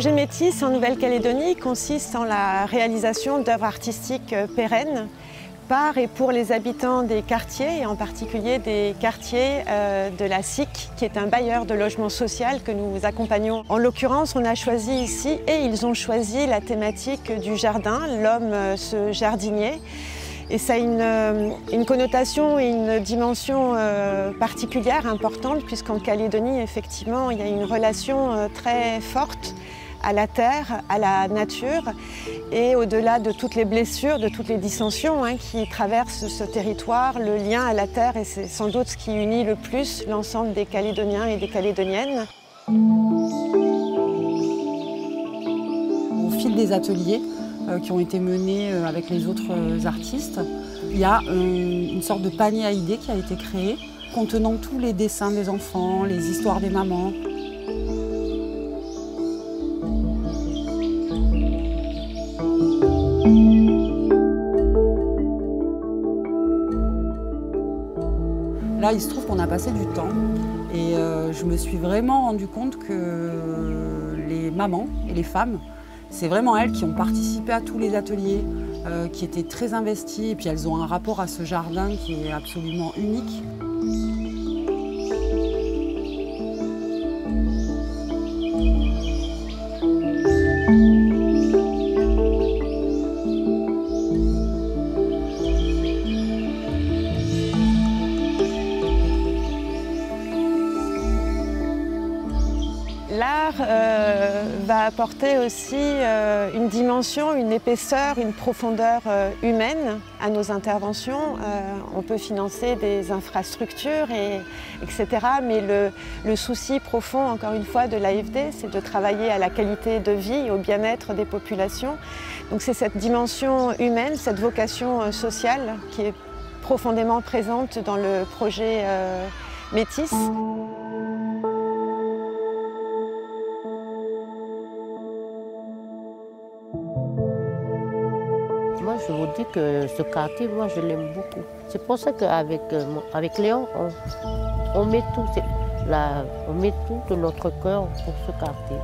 projet Métis en Nouvelle-Calédonie consiste en la réalisation d'œuvres artistiques pérennes par et pour les habitants des quartiers, et en particulier des quartiers de la SIC, qui est un bailleur de logement social que nous accompagnons. En l'occurrence, on a choisi ici, et ils ont choisi la thématique du jardin, l'homme ce jardinier. Et ça a une connotation et une dimension particulière, importante, puisqu'en Calédonie, effectivement, il y a une relation très forte à la terre, à la nature, et au-delà de toutes les blessures, de toutes les dissensions qui traversent ce territoire, le lien à la terre, et c'est sans doute ce qui unit le plus l'ensemble des Calédoniens et des Calédoniennes. Au fil des ateliers qui ont été menés avec les autres artistes, il y a une sorte de panier à idées qui a été créé, contenant tous les dessins des enfants, les histoires des mamans. Là, il se trouve qu'on a passé du temps et je me suis vraiment rendu compte que les mamans et les femmes, c'est vraiment elles qui ont participé à tous les ateliers, qui étaient très investies, et puis elles ont un rapport à ce jardin qui est absolument unique. L'art va apporter aussi une dimension, une épaisseur, une profondeur humaine à nos interventions. On peut financer des infrastructures, etc. Mais le souci profond, encore une fois, de l'AFD, c'est de travailler à la qualité de vie et au bien-être des populations. Donc c'est cette dimension humaine, cette vocation sociale qui est profondément présente dans le projet Métis. Moi, je vous dis que ce quartier, moi, je l'aime beaucoup. C'est pour ça qu'avec Léon, on met tout de notre cœur pour ce quartier.